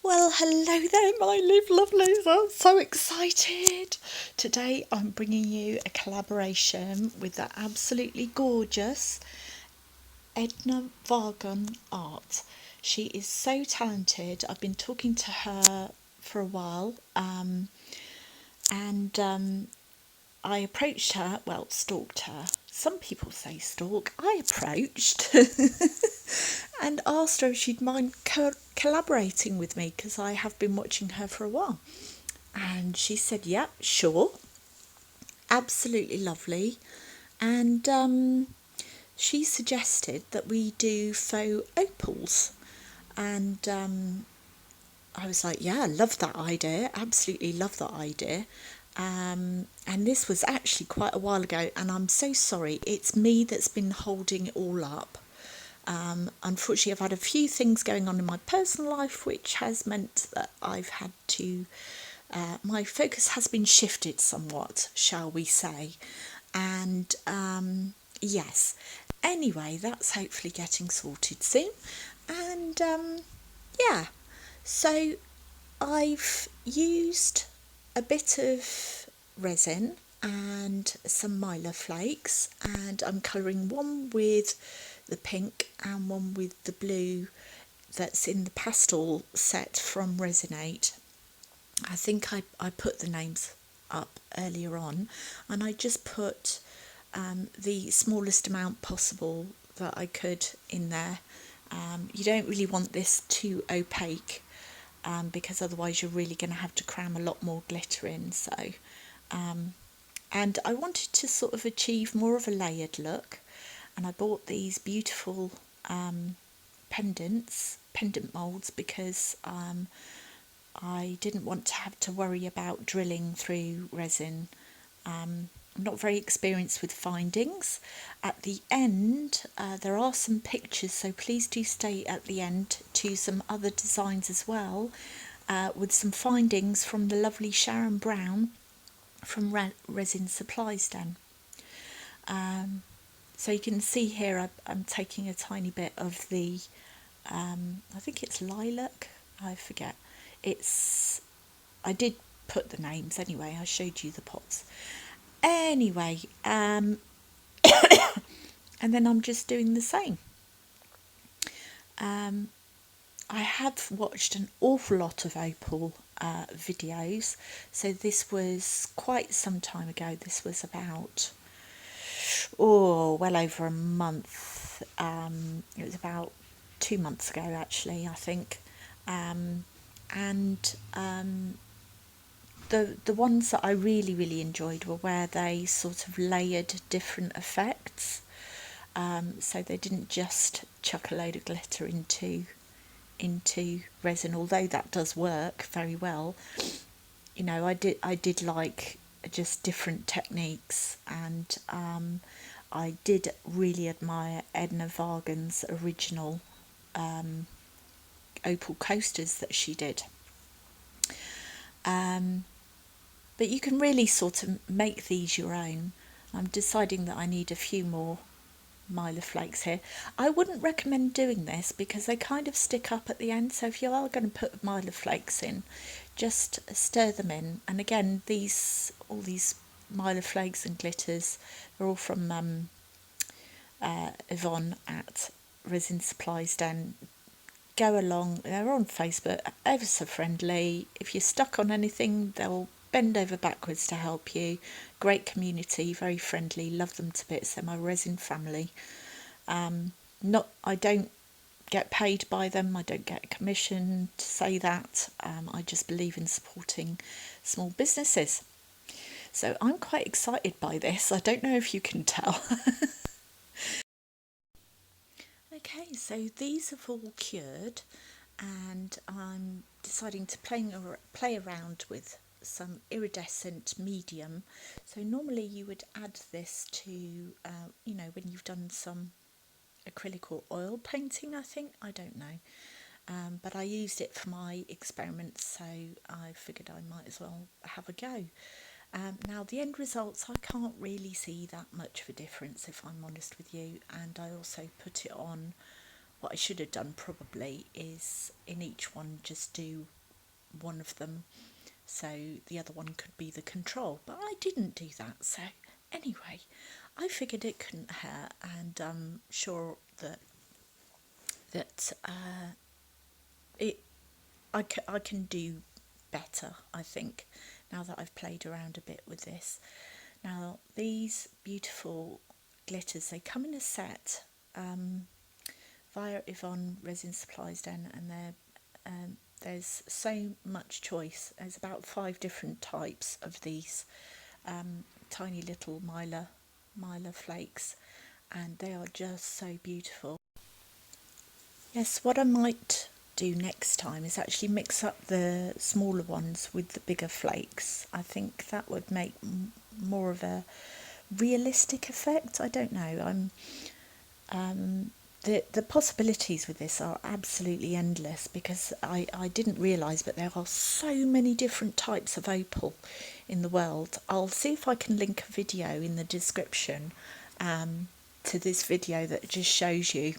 Well, hello there, my lovelies. I'm so excited. Today I'm bringing you a collaboration with the absolutely gorgeous Edna Wargon Art. She is so talented. I've been talking to her for a while, and I approached her, well, stalked her. Some people say stalk. I approached and asked her if she'd mind collaborating with me because I have been watching her for a while. And she said, yeah, sure, absolutely lovely. And she suggested that we do faux opals. And I was like, yeah, I love that idea, absolutely love that idea. And this was actually quite a while ago, and I'm so sorry, it's me that's been holding it all up. Unfortunately, I've had a few things going on in my personal life, which has meant that I've had to, my focus has been shifted somewhat, shall we say. And yes, anyway, that's hopefully getting sorted soon. And yeah, so I've used a bit of resin and some mylar flakes, and I'm colouring one with the pink and one with the blue that's in the pastel set from Resinate. I think I put the names up earlier on, and I just put the smallest amount possible that I could in there. You don't really want this too opaque, because otherwise you're really going to have to cram a lot more glitter in. Um, and I wanted to sort of achieve more of a layered look, and I bought these beautiful pendant moulds, because I didn't want to have to worry about drilling through resin. I'm not very experienced with findings. At the end, there are some pictures, so please do stay at the end to some other designs as well, with some findings from the lovely Sharon Brown from Resin Supplies Den. So you can see here I'm taking a tiny bit of the, I think it's lilac, I forget. I did put the names anyway, I showed you the pots. Anyway, and then I'm just doing the same. I have watched an awful lot of opal videos, so this was quite some time ago. This was about, well over a month. It was about 2 months ago, actually, I think. And the ones that I really enjoyed were where they sort of layered different effects. So they didn't just chuck a load of glitter into resin, although that does work very well. I did like just different techniques, and I did really admire Edna Wargon's original opal coasters that she did. Um, but you can really sort of make these your own. I'm deciding that I need a few more mylar flakes here. I wouldn't recommend doing this because they kind of stick up at the end, so if you are going to put mylar flakes in, just stir them in. And again, all these mylar flakes and glitters, they're all from Yvonne at Resin Supplies Den. Go along, they're on Facebook, ever so friendly. If you're stuck on anything, they'll bend over backwards to help you. Great community, very friendly, love them to bits. They're my resin family. I don't get paid by them, I don't get a commission to say that. I just believe in supporting small businesses. So I'm quite excited by this. I don't know if you can tell. Okay, so these have all cured, and I'm deciding to play around with some iridescent medium. So normally you would add this to, when you've done some acrylic or oil painting, I think, I don't know. But I used it for my experiments, so I figured I might as well have a go. Now, the end results, I can't really see that much of a difference, if I'm honest with you, and I also put it on what I should have done probably is in each one just do one of them, so the other one could be the control, but I didn't do that. So anyway, I figured it couldn't hurt, and I'm sure that it I can do better, I think, now that I've played around a bit with this. Now, these beautiful glitters, they come in a set via Yvonne Resin Supplies Den, and there's so much choice. There's about 5 different types of these tiny little mylar flakes, and they are just so beautiful. Yes, what I might do next time is actually mix up the smaller ones with the bigger flakes. I think that would make more of a realistic effect. I don't know. The possibilities with this are absolutely endless, because I didn't realise, but there are so many different types of opal in the world. I'll see if I can link a video in the description to this video that just shows you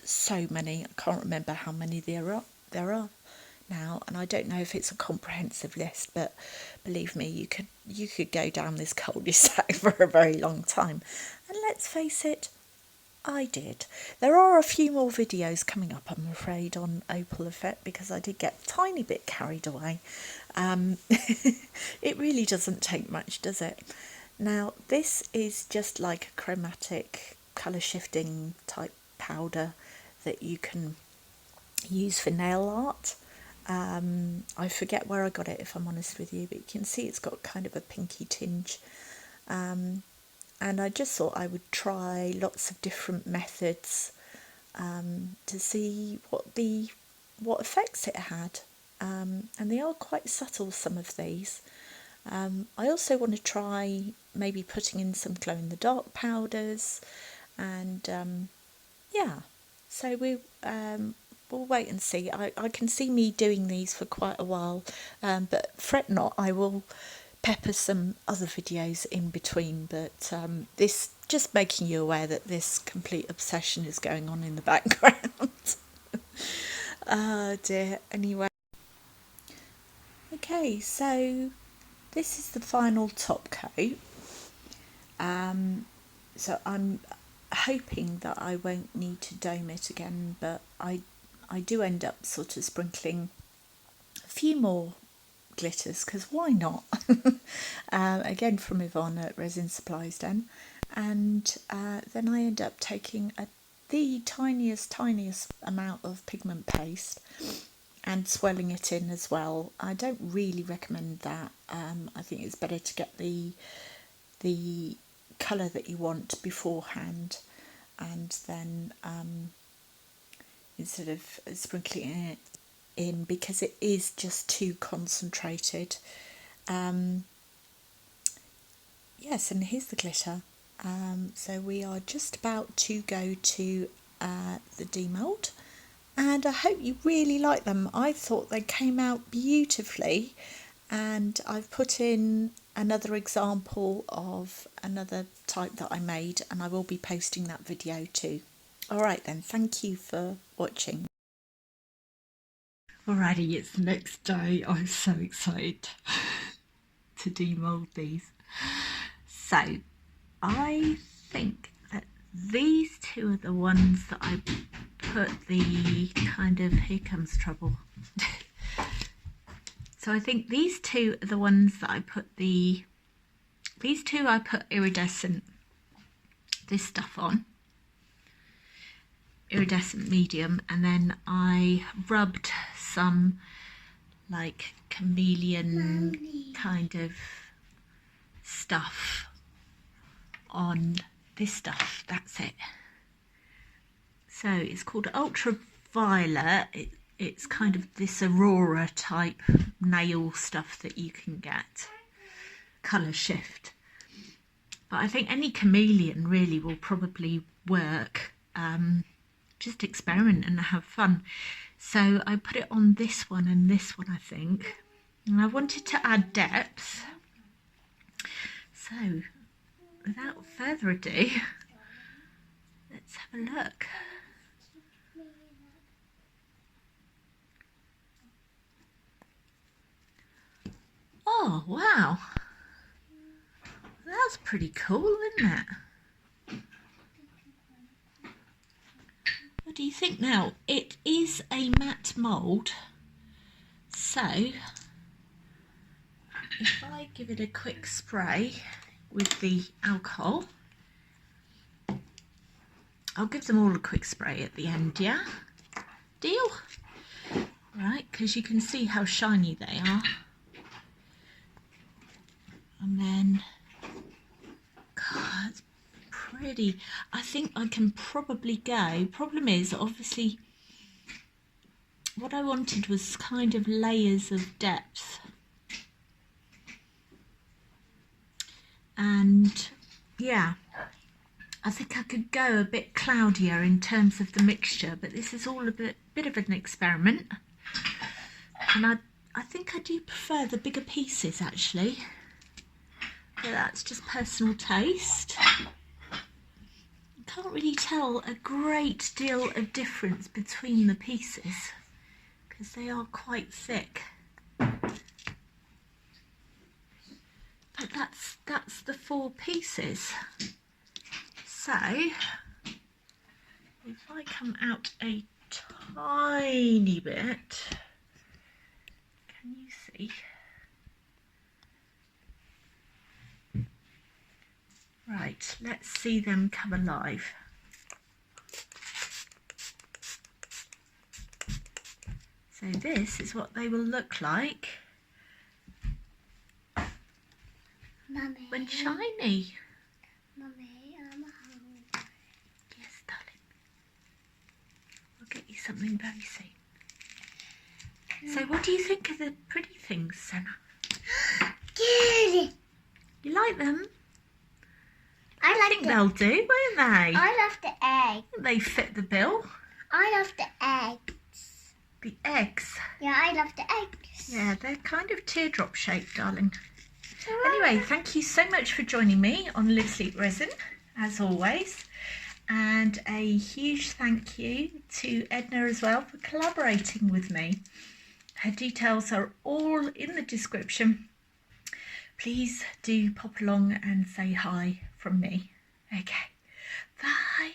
so many. I can't remember how many there are now, and I don't know if it's a comprehensive list, but believe me, you could go down this cul-de-sac for a very long time. And let's face it, I did. There are a few more videos coming up, I'm afraid, on Opal Effect, because I did get a tiny bit carried away. It really doesn't take much, does it? Now, this is just like a chromatic colour shifting type powder that you can use for nail art. I forget where I got it, if I'm honest with you, but you can see it's got kind of a pinky tinge. And I just thought I would try lots of different methods to see what effects it had. And they are quite subtle, some of these. I also want to try maybe putting in some glow-in-the-dark powders, and yeah, so we'll wait and see. I can see me doing these for quite a while, but fret not, I will pepper some other videos in between, but this, just making you aware that this complete obsession is going on in the background. Oh dear. Anyway, okay, so this is the final top coat. So I'm hoping that I won't need to dome it again, but I do end up sort of sprinkling a few more glitters, because why not? Again, from Yvonne at Resin Supplies Den, and then I end up taking the tiniest amount of pigment paste and swelling it in as well. I don't really recommend that. I think it's better to get the colour that you want beforehand, and then instead of sprinkling it in, because it is just too concentrated. Yes, and here's the glitter. So we are just about to go to the demold, and I hope you really like them. I thought they came out beautifully, and I've put in another example of another type that I made, and I will be posting that video too. Alright then, thank you for watching. Alrighty, it's the next day. I'm so excited to demold these. So I think that these two are the ones that I put the kind of, here comes trouble. So I think these two are the ones that I put these two I put iridescent, this stuff on, iridescent medium, and then I rubbed some like chameleon kind of stuff on this stuff. That's it. So it's called ultraviolet. It's kind of this aurora type nail stuff that you can get, colour shift, but I think any chameleon really will probably work. Just experiment and have fun. So I put it on this one and this one, I think, and I wanted to add depth. So without further ado, let's have a look. wow. That's pretty cool, isn't it? What do you think now? It is a matte mould, so if I give it a quick spray with the alcohol, I'll give them all a quick spray at the end, yeah? Deal? Right, because you can see how shiny they are. And then, God, it's pretty. I think I can probably go. Problem is, obviously, what I wanted was kind of layers of depth. And yeah, I think I could go a bit cloudier in terms of the mixture, but this is all a bit of an experiment. And I think I do prefer the bigger pieces actually, but that's just personal taste. I can't really tell a great deal of difference between the pieces because they are quite thick. But that's the 4 pieces. So if I come out a tiny bit, can you see? Right, let's see them come alive. So this is what they will look like Mummy, when shiny. Mummy, I'm hungry. Yes, darling. I'll get you something very soon. So what do you think of the pretty things, Senna? Good. You like them? I I think they'll do, won't they? I love the egg. They fit the bill. I love the eggs. The eggs. Yeah, I love the eggs. Yeah, they're kind of teardrop shaped, darling. Anyway, thank you so much for joining me on Live Sleep Resin, as always. And a huge thank you to Edna as well for collaborating with me. Her details are all in the description. Please do pop along and say hi from me. Okay, bye.